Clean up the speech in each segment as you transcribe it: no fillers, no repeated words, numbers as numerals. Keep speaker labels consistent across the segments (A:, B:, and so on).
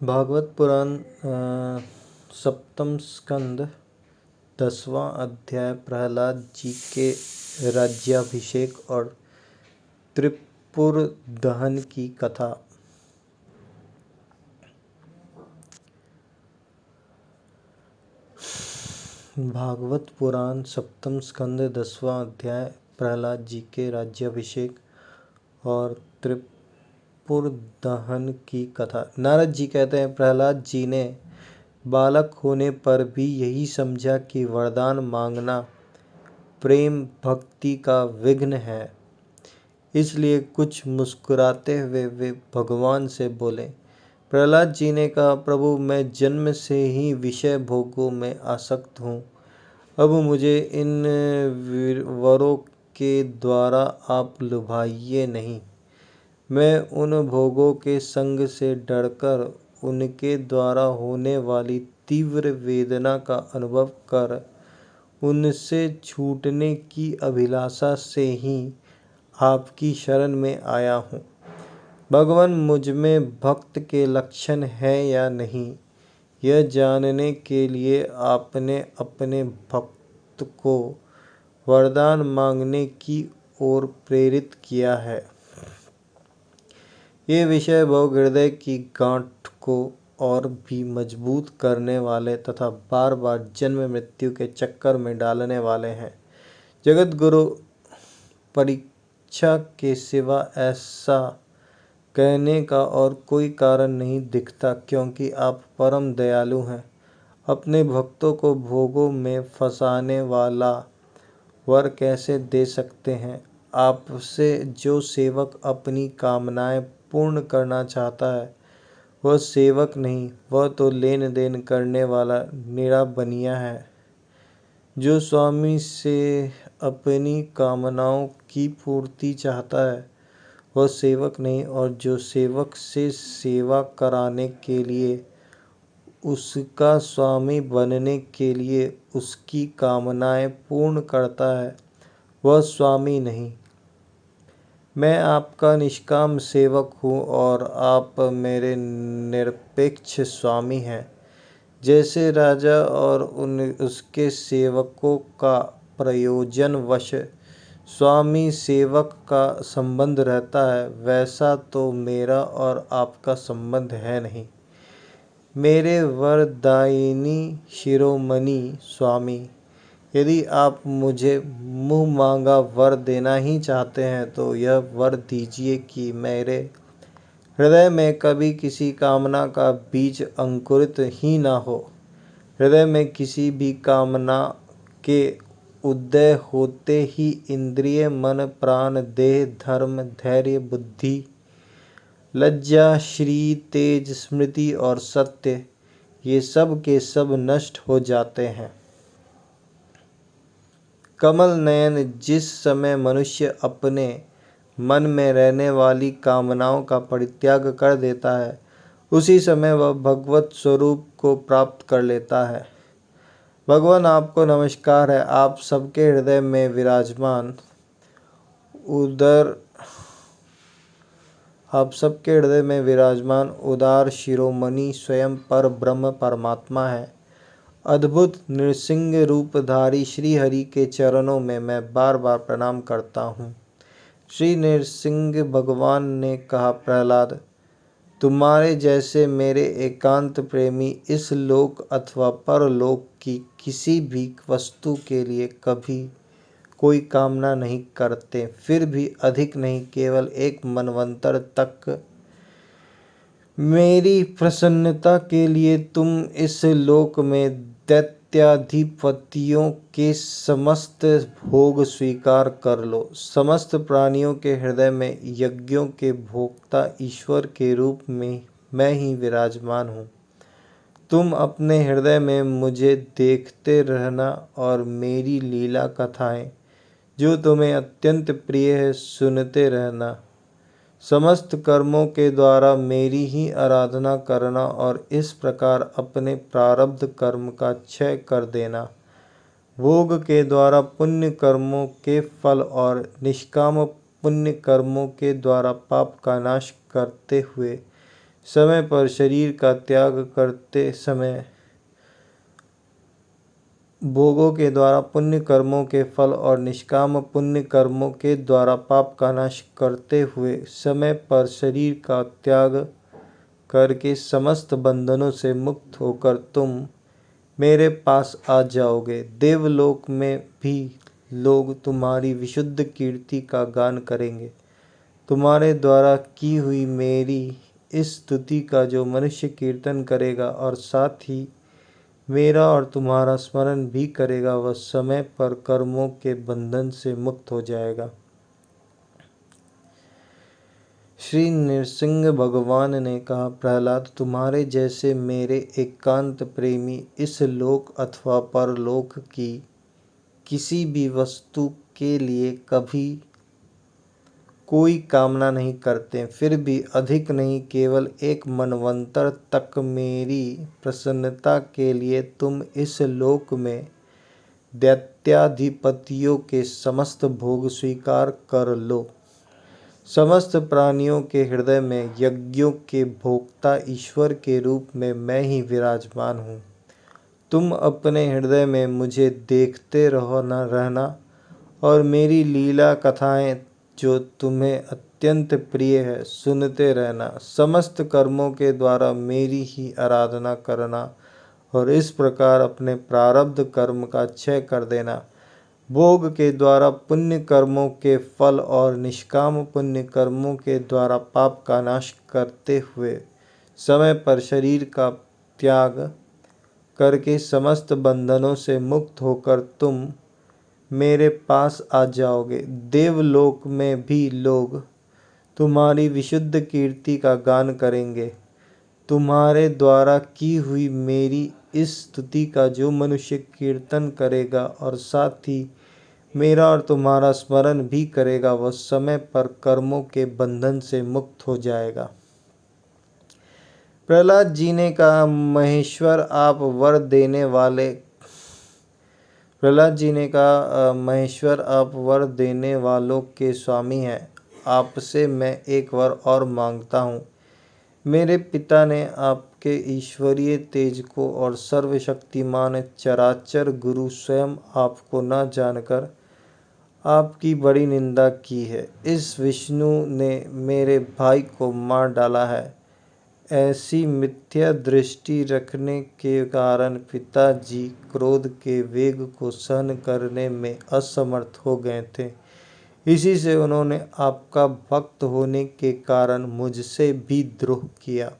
A: भागवत पुराण सप्तम स्कंद 10वां अध्याय प्रहलाद जी के राज्याभिषेक और त्रिपुर दहन की कथा। भागवत पुराण सप्तम स्कंद 10वां अध्याय प्रहलाद जी के राज्याभिषेक और त्रिपुर दहन की कथा। नारद जी कहते हैं, प्रहलाद जी ने बालक होने पर भी यही समझा कि वरदान मांगना प्रेम भक्ति का विघ्न है, इसलिए कुछ मुस्कुराते हुए वे भगवान से बोले। प्रहलाद जी ने कहा, प्रभु, मैं जन्म से ही विषय भोगों में आसक्त हूँ। अब मुझे इन वरों के द्वारा आप लुभाइए नहीं। मैं उन भोगों के संग से डरकर उनके द्वारा होने वाली तीव्र वेदना का अनुभव कर उनसे छूटने की अभिलाषा से ही आपकी शरण में आया हूँ। भगवान, मुझ में भक्त के लक्षण है या नहीं, यह जानने के लिए आपने अपने भक्त को वरदान मांगने की ओर प्रेरित किया है। ये विषय भोग हृदय की गांठ को और भी मजबूत करने वाले तथा बार बार जन्म मृत्यु के चक्कर में डालने वाले हैं। जगत गुरु परीक्षा के सिवा ऐसा कहने का और कोई कारण नहीं दिखता, क्योंकि आप परम दयालु हैं। अपने भक्तों को भोगों में फंसाने वाला वर कैसे दे सकते हैं? आपसे जो सेवक अपनी कामनाएं पूर्ण करना चाहता है, वह सेवक नहीं, वह तो लेन देन करने वाला निरा बनिया है। जो स्वामी से अपनी कामनाओं की पूर्ति चाहता है, वह सेवक नहीं, और जो सेवक से सेवा कराने के लिए, उसका स्वामी बनने के लिए उसकी कामनाएं पूर्ण करता है, वह स्वामी नहीं। मैं आपका निष्काम सेवक हूँ और आप मेरे निरपेक्ष स्वामी हैं। जैसे राजा और उसके सेवकों का प्रयोजनवश स्वामी सेवक का संबंध रहता है, वैसा तो मेरा और आपका संबंध है नहीं। मेरे वरदायिनी शिरोमणि स्वामी, यदि आप मुझे मुँह मांगा वर देना ही चाहते हैं, तो यह वर दीजिए कि मेरे हृदय में कभी किसी कामना का बीज अंकुरित ही ना हो। हृदय में किसी भी कामना के उदय होते ही इंद्रिय, मन, प्राण, देह, धर्म, धैर्य, बुद्धि, लज्जा, श्री, तेज, स्मृति और सत्य, ये सब के सब नष्ट हो जाते हैं। कमल नयन, जिस समय मनुष्य अपने मन में रहने वाली कामनाओं का परित्याग कर देता है, उसी समय वह भगवत स्वरूप को प्राप्त कर लेता है। भगवान, आपको नमस्कार है। आप सबके हृदय में विराजमान उदार शिरोमणि स्वयं पर ब्रह्म परमात्मा है। अद्भुत नृसिंह रूपधारी श्री हरि के चरणों में मैं बार बार प्रणाम करता हूँ। श्री नृसिंह भगवान ने कहा, प्रहलाद, तुम्हारे जैसे मेरे एकांत प्रेमी इस लोक अथवा परलोक की किसी भी वस्तु के लिए कभी कोई कामना नहीं करते, फिर भी अधिक नहीं, केवल एक मनवंतर तक मेरी प्रसन्नता के लिए तुम इस लोक में दैत्याधिपतियों के समस्त भोग स्वीकार कर लो। समस्त प्राणियों के हृदय में यज्ञों के भोक्ता ईश्वर के रूप में मैं ही विराजमान हूँ। तुम अपने हृदय में मुझे देखते रहना और मेरी लीला कथाएं, जो तुम्हें अत्यंत प्रिय है, सुनते रहना। समस्त कर्मों के द्वारा मेरी ही आराधना करना और इस प्रकार अपने प्रारब्ध कर्म का क्षय कर देना। भोग के द्वारा पुण्य कर्मों के फल और निष्काम पुण्य कर्मों के द्वारा पाप का नाश करते हुए समय पर शरीर का त्याग करते समय भोगों के द्वारा पुण्य कर्मों के फल और निष्काम पुण्य कर्मों के द्वारा पाप का नाश करते हुए समय पर शरीर का त्याग करके समस्त बंधनों से मुक्त होकर तुम मेरे पास आ जाओगे। देवलोक में भी लोग तुम्हारी विशुद्ध कीर्ति का गान करेंगे। तुम्हारे द्वारा की हुई मेरी इस स्तुति का जो मनुष्य कीर्तन करेगा और साथ ही मेरा और तुम्हारा स्मरण भी करेगा, वह समय पर कर्मों के बंधन से मुक्त हो जाएगा। श्री नृसिंह भगवान ने कहा, प्रहलाद, तुम्हारे जैसे मेरे एकांत प्रेमी इस लोक अथवा परलोक की किसी भी वस्तु के लिए कभी कोई कामना नहीं करते, फिर भी अधिक नहीं, केवल एक मनवंतर तक मेरी प्रसन्नता के लिए तुम इस लोक में दैत्याधिपतियों के समस्त भोग स्वीकार कर लो। समस्त प्राणियों के हृदय में यज्ञों के भोक्ता ईश्वर के रूप में मैं ही विराजमान हूँ। तुम अपने हृदय में मुझे देखते रहना और मेरी लीला कथाएं जो तुम्हें अत्यंत प्रिय है सुनते रहना। समस्त कर्मों के द्वारा मेरी ही आराधना करना और इस प्रकार अपने प्रारब्ध कर्म का क्षय कर देना। भोग के द्वारा पुण्य कर्मों के फल और निष्काम पुण्य कर्मों के द्वारा पाप का नाश करते हुए समय पर शरीर का त्याग करके समस्त बंधनों से मुक्त होकर तुम मेरे पास आ जाओगे। देवलोक में भी लोग तुम्हारी विशुद्ध कीर्ति का गान करेंगे। तुम्हारे द्वारा की हुई मेरी इस स्तुति का जो मनुष्य कीर्तन करेगा और साथ ही मेरा और तुम्हारा स्मरण भी करेगा, वह समय पर कर्मों के बंधन से मुक्त हो जाएगा। प्रहलाद जी ने कहा, महेश्वर आप वर देने वाले प्रहलाद जी ने कहा, महेश्वर आप वर देने वालों के स्वामी हैं। आपसे मैं एक वर और मांगता हूँ। मेरे पिता ने आपके ईश्वरीय तेज को और सर्वशक्तिमान चराचर गुरु स्वयं आपको न जानकर आपकी बड़ी निंदा की है। इस विष्णु ने मेरे भाई को मार डाला है। ऐसी मिथ्या दृष्टि रखने के कारण पिताजी क्रोध के वेग को सहन करने में असमर्थ हो गए थे। इसी से उन्होंने आपका भक्त होने के कारण मुझसे भी द्रोह किया।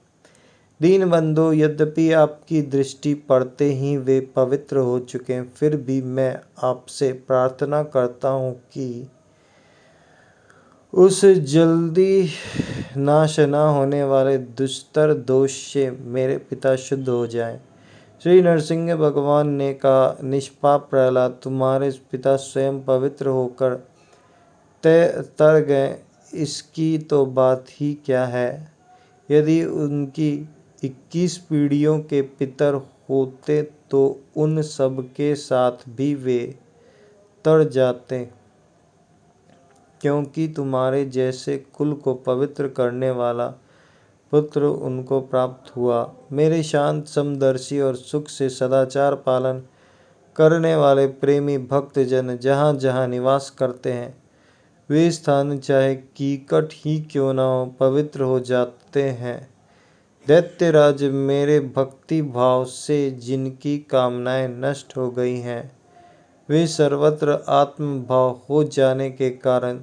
A: दीनबंधु, यद्यपि आपकी दृष्टि पड़ते ही वे पवित्र हो चुके, फिर भी मैं आपसे प्रार्थना करता हूँ कि उस जल्दी नाश न होने वाले दुष्तर दोष से मेरे पिता शुद्ध हो जाएं। श्री नरसिंह भगवान ने कहा, निष्पाप प्रहलाद, तुम्हारे पिता स्वयं पवित्र होकर तर गए, इसकी तो बात ही क्या है। यदि उनकी 21 पीढ़ियों के पितर होते तो उन सब के साथ भी वे तर जाते, क्योंकि तुम्हारे जैसे कुल को पवित्र करने वाला पुत्र उनको प्राप्त हुआ। मेरे शांत समदर्शी और सुख से सदाचार पालन करने वाले प्रेमी भक्त जन जहाँ जहाँ निवास करते हैं, वे स्थान चाहे कीकट ही क्यों न हो, पवित्र हो जाते हैं। दैत्यराज, मेरे भक्ति भाव से जिनकी कामनाएं नष्ट हो गई हैं, वे सर्वत्र आत्मभाव हो जाने के कारण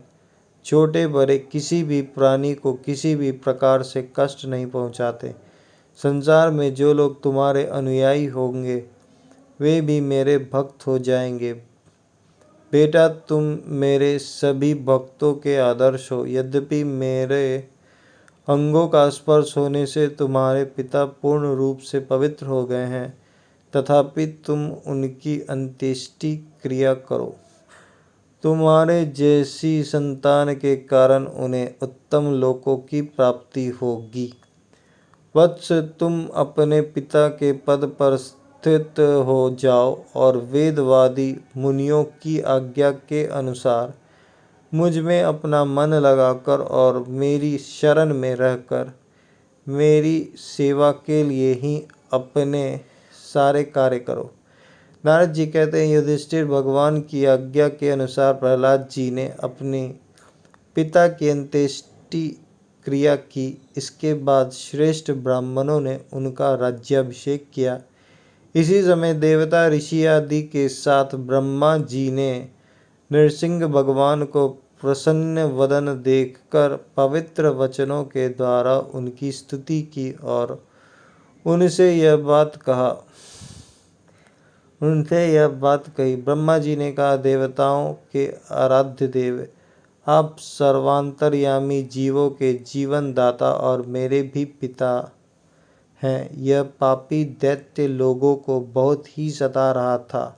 A: छोटे बड़े किसी भी प्राणी को किसी भी प्रकार से कष्ट नहीं पहुंचाते। संसार में जो लोग तुम्हारे अनुयायी होंगे, वे भी मेरे भक्त हो जाएंगे। बेटा, तुम मेरे सभी भक्तों के आदर्श हो। यद्यपि मेरे अंगों का स्पर्श होने से तुम्हारे पिता पूर्ण रूप से पवित्र हो गए हैं, तथापि तुम उनकी अंत्येष्टि क्रिया करो। तुम्हारे जैसी संतान के कारण उन्हें उत्तम लोकों की प्राप्ति होगी। वत्स, तुम अपने पिता के पद पर स्थित हो जाओ और वेदवादी मुनियों की आज्ञा के अनुसार मुझ में अपना मन लगाकर और मेरी शरण में रहकर मेरी सेवा के लिए ही अपने सारे कार्य करो। नारद जी कहते हैं, युधिष्ठिर, भगवान की आज्ञा के अनुसार प्रहलाद जी ने अपने पिता की अंत्येष्टि क्रिया की। इसके बाद श्रेष्ठ ब्राह्मणों ने उनका राज्याभिषेक किया। इसी समय देवता, ऋषि आदि के साथ ब्रह्मा जी ने नरसिंह भगवान को प्रसन्न वदन देखकर पवित्र वचनों के द्वारा उनकी स्तुति की और उनसे यह बात कही। ब्रह्मा जी ने कहा, देवताओं के आराध्य देव, आप सर्वांतर्यामी, जीवों के जीवन दाता और मेरे भी पिता हैं। यह पापी दैत्य लोगों को बहुत ही सता रहा था।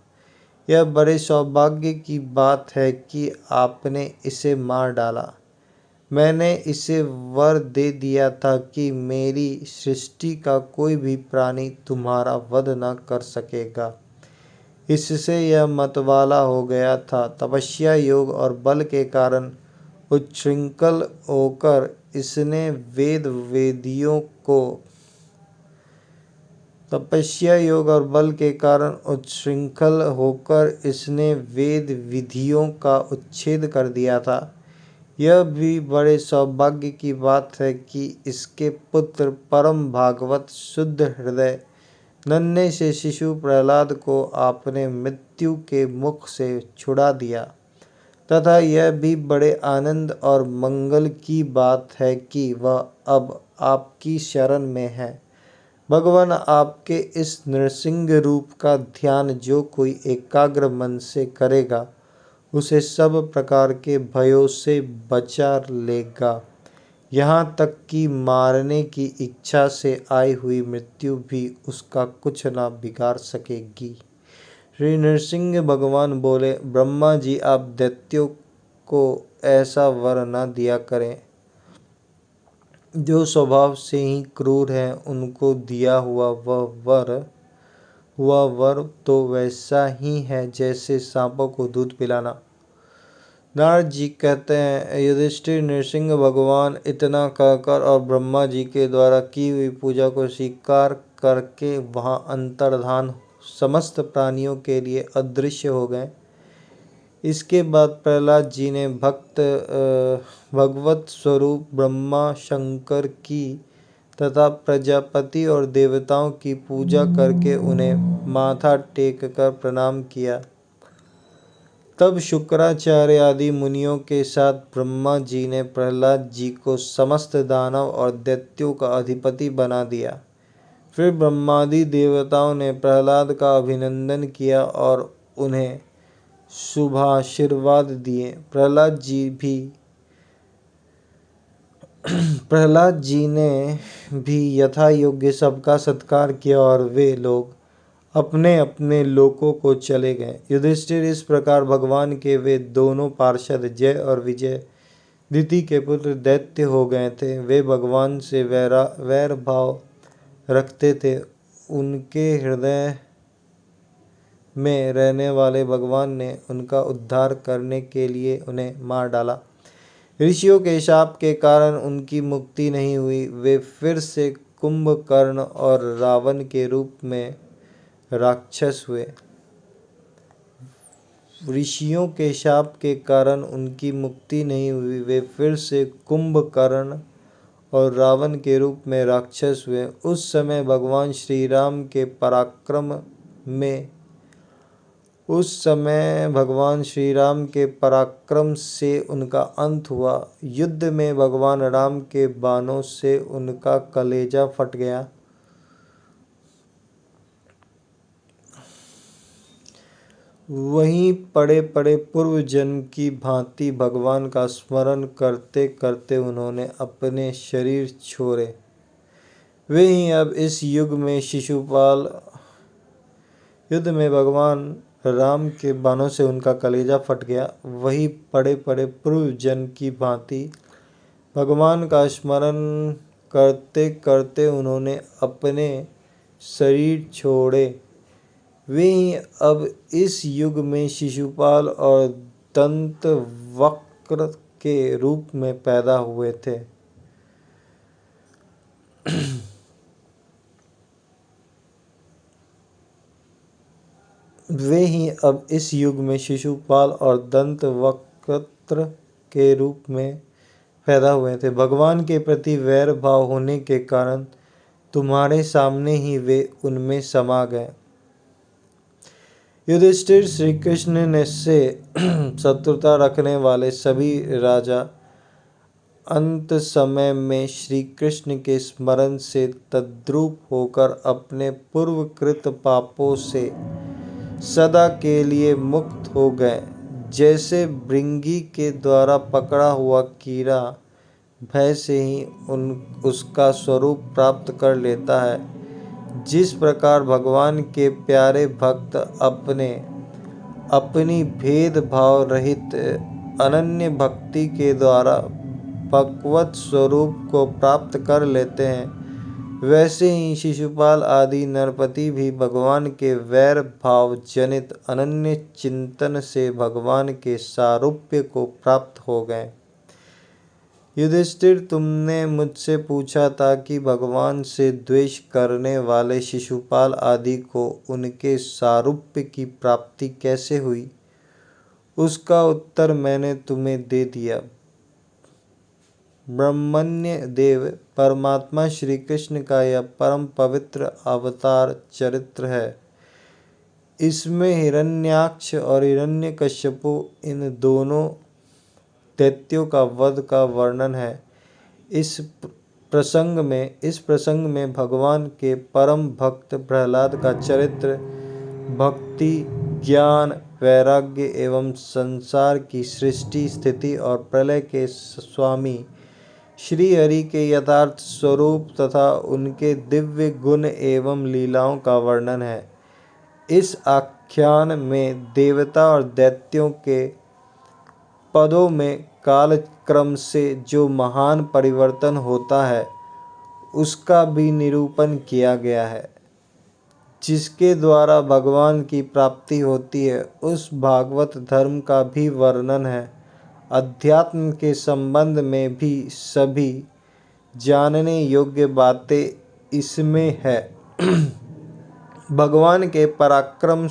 A: यह बड़े सौभाग्य की बात है कि आपने इसे मार डाला। मैंने इसे वर दे दिया था कि मेरी सृष्टि का कोई भी प्राणी तुम्हारा वध न कर सकेगा। इससे यह मतवाला हो गया था। तपस्या, योग और बल के कारण उच्छृंखल होकर इसने वेद विधियों का उच्छेद कर दिया था। यह भी बड़े सौभाग्य की बात है कि इसके पुत्र परम भागवत, शुद्ध हृदय, नन्हे से शिशु प्रहलाद को आपने मृत्यु के मुख से छुड़ा दिया। तथा यह भी बड़े आनंद और मंगल की बात है कि वह अब आपकी शरण में है। भगवान, आपके इस नृसिंह रूप का ध्यान जो कोई एकाग्र मन से करेगा, उसे सब प्रकार के भयों से बचा लेगा। यहाँ तक कि मारने की इच्छा से आई हुई मृत्यु भी उसका कुछ न बिगाड़ सकेगी। श्री नरसिंह भगवान बोले, ब्रह्मा जी, आप दैत्यों को ऐसा वर न दिया करें। जो स्वभाव से ही क्रूर हैं, उनको दिया हुआ वर तो वैसा ही है जैसे सांपों को दूध पिलाना। नारद जी कहते हैं, युधिष्ठिर, नरसिंह भगवान इतना कहकर और ब्रह्मा जी के द्वारा की हुई पूजा को स्वीकार करके वहाँ अंतर्धान समस्त प्राणियों के लिए अदृश्य हो गए। इसके बाद प्रहलाद जी ने भगवत स्वरूप ब्रह्मा, शंकर की तथा प्रजापति और देवताओं की पूजा करके उन्हें माथा टेक कर प्रणाम किया। तब शुक्राचार्य आदि मुनियों के साथ ब्रह्मा जी ने प्रहलाद जी को समस्त दानव और दैत्यों का अधिपति बना दिया। फिर ब्रह्मादि देवताओं ने प्रहलाद का अभिनंदन किया और उन्हें शुभाशीर्वाद दिए। प्रहलाद जी ने भी यथा योग्य सबका सत्कार किया और वे लोग अपने अपने लोकों को चले गए। युधिष्ठिर, इस प्रकार भगवान के वे दोनों पार्षद जय और विजय, दिति के पुत्र, दैत्य हो गए थे। वे भगवान से वैर भाव रखते थे। उनके हृदय में रहने वाले भगवान ने उनका उद्धार करने के लिए उन्हें मार डाला। ऋषियों के शाप के कारण उनकी मुक्ति नहीं हुई। वे फिर से कुंभकर्ण और रावण के रूप में राक्षस हुए। ऋषियों के शाप के कारण उनकी मुक्ति नहीं हुई। वे फिर से कुंभकर्ण और रावण के रूप में राक्षस हुए। उस समय भगवान श्री राम के पराक्रम से उनका अंत हुआ। युद्ध में भगवान राम के बाणों से उनका कलेजा फट गया। वहीं पड़े पड़े पूर्व जन्म की भांति भगवान का स्मरण करते करते उन्होंने अपने शरीर छोड़े। वे ही अब इस युग में शिशुपाल। युद्ध में भगवान राम के बाणों से उनका कलेजा फट गया। वही पड़े पड़े पूर्व जन्म की भांति भगवान का स्मरण करते करते उन्होंने अपने शरीर छोड़े। वे ही अब इस युग में शिशुपाल और दंतवक्र के रूप में पैदा हुए थे। वे ही अब इस युग में शिशुपाल और दंतवक्त्र के रूप में पैदा हुए थे। भगवान के प्रति वैर भाव होने के कारण तुम्हारे सामने ही वे उनमें समा गए। युधिष्ठिर, श्री कृष्ण ने से शत्रुता रखने वाले सभी राजा अंत समय में श्री कृष्ण के स्मरण से तद्रूप होकर अपने पूर्वकृत पापों से सदा के लिए मुक्त हो गए। जैसे भृंगी के द्वारा पकड़ा हुआ कीड़ा भय से ही उसका स्वरूप प्राप्त कर लेता है, जिस प्रकार भगवान के प्यारे भक्त अपनी भेदभाव रहित अनन्य भक्ति के द्वारा भगवत स्वरूप को प्राप्त कर लेते हैं, वैसे ही शिशुपाल आदि नरपति भी भगवान के वैर भाव जनित अनन्य चिंतन से भगवान के सारूप्य को प्राप्त हो गए। युधिष्ठिर, तुमने मुझसे पूछा था कि भगवान से द्वेष करने वाले शिशुपाल आदि को उनके सारूप्य की प्राप्ति कैसे हुई। उसका उत्तर मैंने तुम्हें दे दिया। ब्रह्मण्य देव परमात्मा श्री कृष्ण का यह परम पवित्र अवतार चरित्र है। इसमें हिरण्याक्ष और हिरण्यकश्यपु इन दोनों दैत्यों का वध का वर्णन है। इस प्रसंग में भगवान के परम भक्त प्रहलाद का चरित्र भक्ति, ज्ञान, वैराग्य एवं संसार की सृष्टि, स्थिति और प्रलय के स्वामी श्री हरि के यथार्थ स्वरूप तथा उनके दिव्य गुण एवं लीलाओं का वर्णन है। इस आख्यान में देवता और दैत्यों के पदों में कालक्रम से जो महान परिवर्तन होता है उसका भी निरूपण किया गया है। जिसके द्वारा भगवान की प्राप्ति होती है उस भागवत धर्म का भी वर्णन है। अध्यात्म के संबंध में भी सभी जानने योग्य बातें इसमें है। भगवान के पराक्रम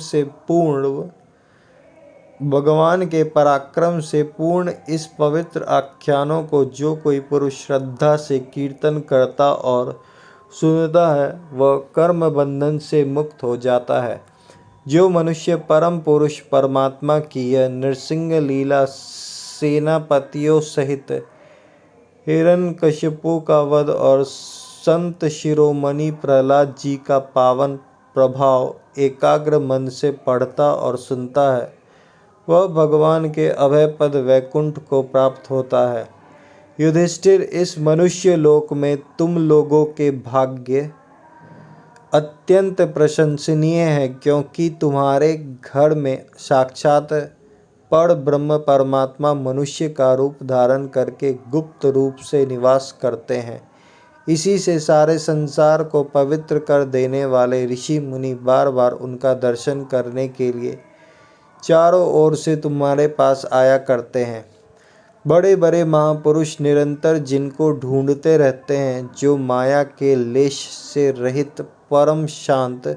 A: से पूर्ण इस पवित्र आख्यानों को जो कोई पुरुष श्रद्धा से कीर्तन करता और सुनता है वह कर्म बंधन से मुक्त हो जाता है। जो मनुष्य परम पुरुष परमात्मा की यह नृसिंह लीला सेनापतियों सहित हिरण्यकशिपु का वध और संत शिरोमणि प्रहलाद जी का पावन प्रभाव एकाग्र मन से पढ़ता और सुनता है, वह भगवान के अभय पद वैकुंठ को प्राप्त होता है। युधिष्ठिर, इस मनुष्य लोक में तुम लोगों के भाग्य अत्यंत प्रशंसनीय है, क्योंकि तुम्हारे घर में साक्षात पर ब्रह्म परमात्मा मनुष्य का रूप धारण करके गुप्त रूप से निवास करते हैं। इसी से सारे संसार को पवित्र कर देने वाले ऋषि मुनि बार बार उनका दर्शन करने के लिए चारों ओर से तुम्हारे पास आया करते हैं। बड़े बड़े महापुरुष निरंतर जिनको ढूंढते रहते हैं, जो माया के लेश से रहित परम शांत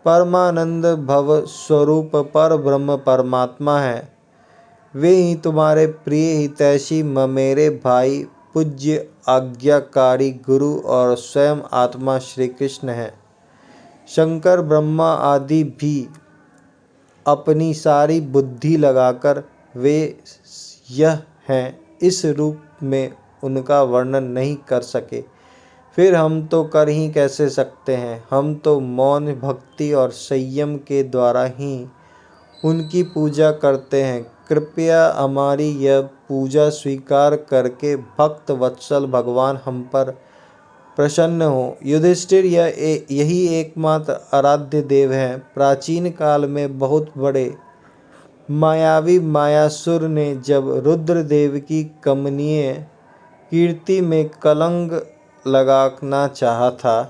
A: परमानंद भव स्वरूप पर ब्रह्म परमात्मा है, वे ही तुम्हारे प्रिय हितैषी ममेरे भाई पूज्य आज्ञाकारी गुरु और स्वयं आत्मा श्री कृष्ण हैं। शंकर ब्रह्मा आदि भी अपनी सारी बुद्धि लगाकर वे यह हैं इस रूप में उनका वर्णन नहीं कर सके, फिर हम तो कर ही कैसे सकते हैं। हम तो मौन भक्ति और संयम के द्वारा ही उनकी पूजा करते हैं। कृपया हमारी यह पूजा स्वीकार करके भक्त वत्सल भगवान हम पर प्रसन्न हो। युधिष्ठिर, यही एकमात्र आराध्य देव हैं। प्राचीन काल में बहुत बड़े मायावी मायासुर ने जब रुद्रदेव की कमनीय कीर्ति में कलंक लगाना चाहा था,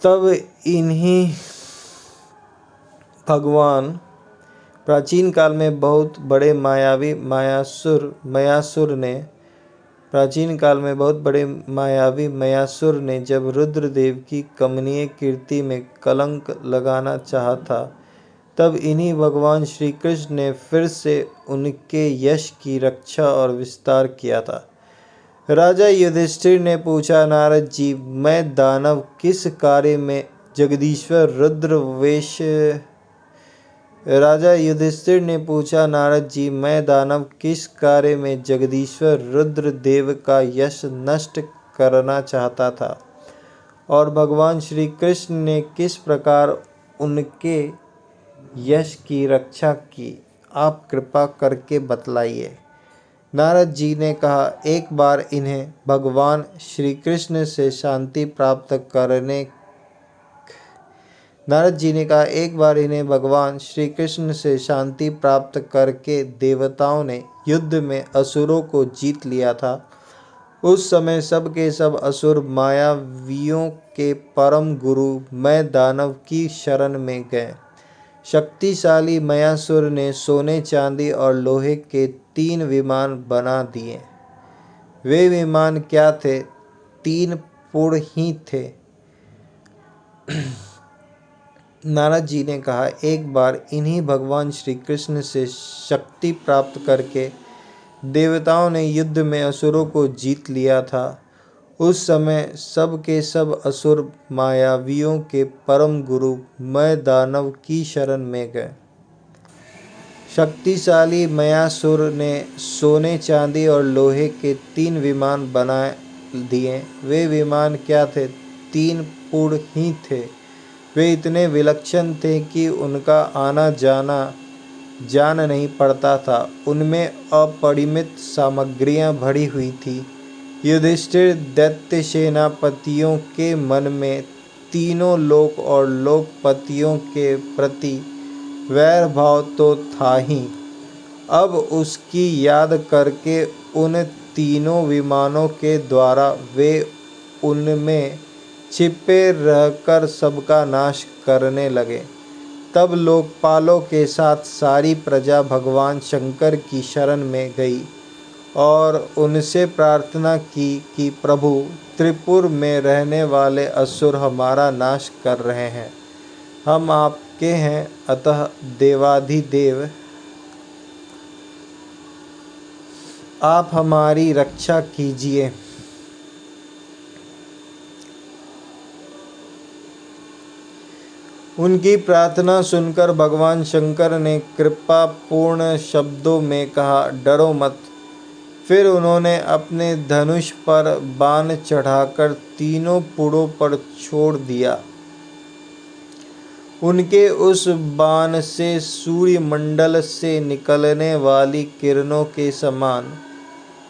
A: तब इन्हीं भगवान प्राचीन काल में बहुत बड़े मायावी मायासुर ने प्राचीन काल में बहुत बड़े मायावी मयासुर ने जब रुद्रदेव की कमनीय कीर्ति में कलंक लगाना चाहा था, तब इन्हीं भगवान श्री कृष्ण ने फिर से उनके यश की रक्षा और विस्तार किया था। राजा युधिष्ठिर ने पूछा, नारद जी, मैं दानव किस कार्य में जगदीश्वर रुद्रवेश राजा युधिष्ठिर ने पूछा, नारद जी, मैं दानव किस कार्य में जगदीश्वर रुद्रदेव का यश नष्ट करना चाहता था और भगवान श्री कृष्ण ने किस प्रकार उनके यश की रक्षा की, आप कृपा करके बतलाइए। नारद जी ने कहा, एक बार इन्हें भगवान श्री कृष्ण से शांति प्राप्त करने नारद जी ने कहा, एक बार इन्हें भगवान श्री कृष्ण से शांति प्राप्त करके देवताओं ने युद्ध में असुरों को जीत लिया था। उस समय सब के सब असुर मायावियों के परम गुरु मैं दानव की शरण में गए। शक्तिशाली मयासुर ने सोने, चांदी और लोहे के 3 विमान बना दिए। वे विमान क्या थे? 3 पुड़ ही थे। नारद जी ने कहा, एक बार इन्हीं भगवान श्री कृष्ण से शक्ति प्राप्त करके देवताओं ने युद्ध में असुरों को जीत लिया था। उस समय सब के सब असुर मायावियों के परम गुरु मैं दानव की शरण में गए। शक्तिशाली मयासुर ने सोने, चांदी और लोहे के 3 विमान बना दिए। वे विमान क्या थे? 3 पुड़ ही थे। वे इतने विलक्षण थे कि उनका आना जाना जान नहीं पड़ता था। उनमें अपरिमित सामग्रियां भरी हुई थी। युधिष्ठिर दैत्य सेनापतियों के मन में तीनों लोक और लोकपतियों के प्रति वैर भाव तो था ही, अब उसकी याद करके उन तीनों विमानों के द्वारा वे उनमें छिपे रहकर सबका नाश करने लगे। तब लोकपालों के साथ सारी प्रजा भगवान शंकर की शरण में गई और उनसे प्रार्थना की कि प्रभु, त्रिपुर में रहने वाले असुर हमारा नाश कर रहे हैं। हम आपके हैं, अतः देवाधिदेव आप हमारी रक्षा कीजिए। उनकी प्रार्थना सुनकर भगवान शंकर ने कृपा पूर्ण शब्दों में कहा, डरो मत। फिर उन्होंने अपने धनुष पर बाण चढ़ाकर तीनों पुड़ों पर छोड़ दिया। उनके उस बाण से सूर्यमंडल से निकलने वाली किरणों के समान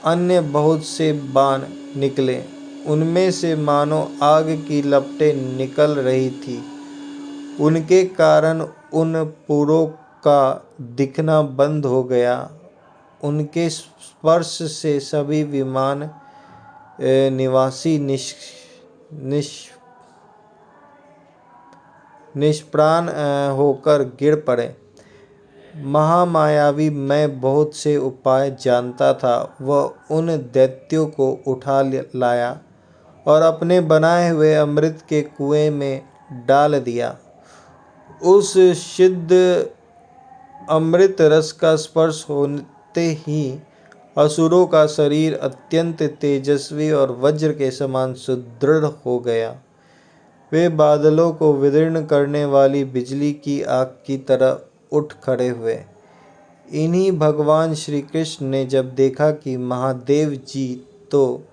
A: अन्य बहुत से बाण निकले। उनमें से मानो आग की लपटें निकल रही थी। उनके कारण उन पुरों का दिखना बंद हो गया। उनके स्पर्श से सभी विमान निवासी निष्प्राण होकर गिर पड़े। महामायावी मैं बहुत से उपाय जानता था। वह उन दैत्यों को उठा लाया और अपने बनाए हुए अमृत के कुएं में डाल दिया। उस सिद्ध अमृत रस का स्पर्श होते ही असुरों का शरीर अत्यंत तेजस्वी और वज्र के समान सुदृढ़ हो गया। वे बादलों को विदीर्ण करने वाली बिजली की आग की तरह उठ खड़े हुए। इन्हीं भगवान श्री कृष्ण ने जब देखा कि महादेव जी तो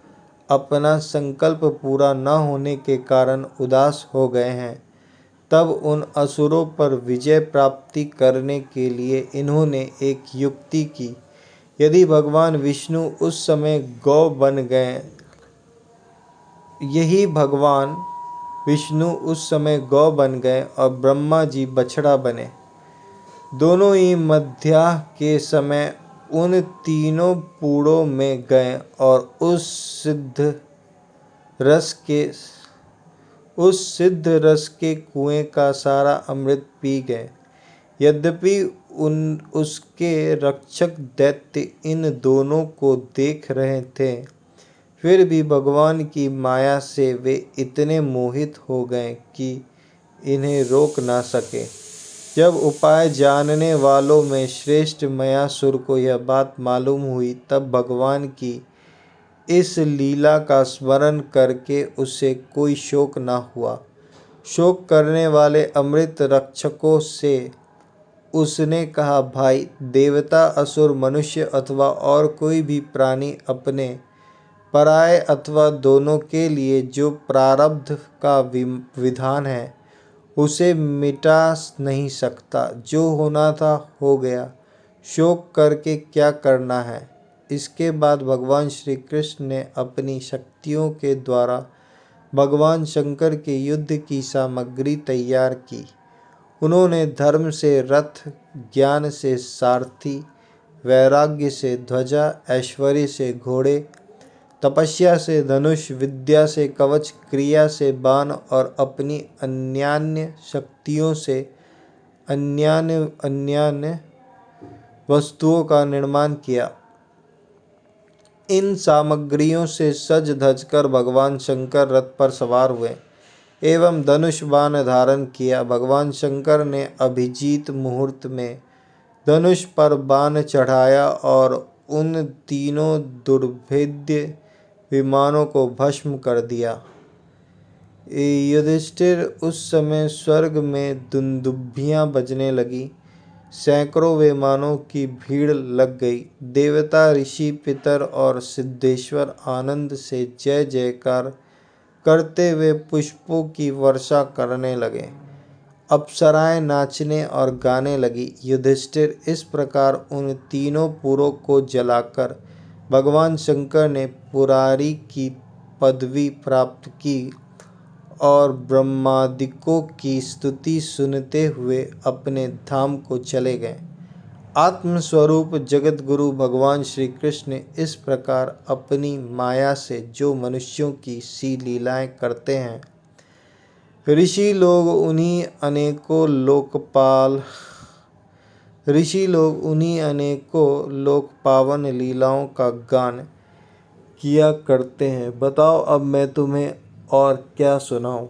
A: अपना संकल्प पूरा न होने के कारण उदास हो गए हैं, तब उन असुरों पर विजय प्राप्ति करने के लिए इन्होंने एक युक्ति की। यदि भगवान विष्णु उस समय गौ बन गए यही भगवान विष्णु उस समय गौ बन गए और ब्रह्मा जी बछड़ा बने, दोनों ही मध्याह्न के समय उन तीनों पुड़ों में गए और उस सिद्ध रस के कुएं का सारा अमृत पी गए। यद्यपि उसके रक्षक दैत्य इन दोनों को देख रहे थे, फिर भी भगवान की माया से वे इतने मोहित हो गए कि इन्हें रोक ना सके। जब उपाय जानने वालों में श्रेष्ठ मयासुर को यह बात मालूम हुई, तब भगवान की इस लीला का स्मरण करके उसे कोई शोक न हुआ। शोक करने वाले अमृत रक्षकों से उसने कहा, भाई, देवता, असुर, मनुष्य अथवा और कोई भी प्राणी अपने, पराये अथवा दोनों के लिए जो प्रारब्ध का विधान है उसे मिटा नहीं सकता। जो होना था हो गया, शोक करके क्या करना है। इसके बाद भगवान श्री कृष्ण ने अपनी शक्तियों के द्वारा भगवान शंकर के युद्ध की सामग्री तैयार की। उन्होंने धर्म से रथ, ज्ञान से सारथी, वैराग्य से ध्वजा, ऐश्वर्य से घोड़े, तपस्या से धनुष, विद्या से कवच, क्रिया से बाण और अपनी अन्यान्य शक्तियों से अन्यान्य वस्तुओं का निर्माण किया। इन सामग्रियों से सज धज कर भगवान शंकर रथ पर सवार हुए एवं धनुष बाण धारण किया। भगवान शंकर ने अभिजीत मुहूर्त में धनुष पर बाण चढ़ाया और उन तीनों दुर्भेद्य विमानों को भस्म कर दिया। युधिष्ठिर, उस समय स्वर्ग में दुंदुभियां बजने लगी, सैकड़ों विमानों की भीड़ लग गई। देवता, ऋषि, पितर और सिद्धेश्वर आनंद से जय जयकार करते हुए पुष्पों की वर्षा करने लगे। अप्सराएं नाचने और गाने लगी। युधिष्ठिर, इस प्रकार उन तीनों पुरों को जलाकर भगवान शंकर ने पुरारी की पदवी प्राप्त की और ब्रह्मादिकों की स्तुति सुनते हुए अपने धाम को चले गए। आत्मस्वरूप जगत गुरु भगवान श्री कृष्ण इस प्रकार अपनी माया से जो मनुष्यों की सी लीलाएं करते हैं, ऋषि लोग उन्हीं अनेकों लोकपावन लीलाओं का गान किया करते हैं। बताओ, अब मैं तुम्हें और क्या सुनाऊं।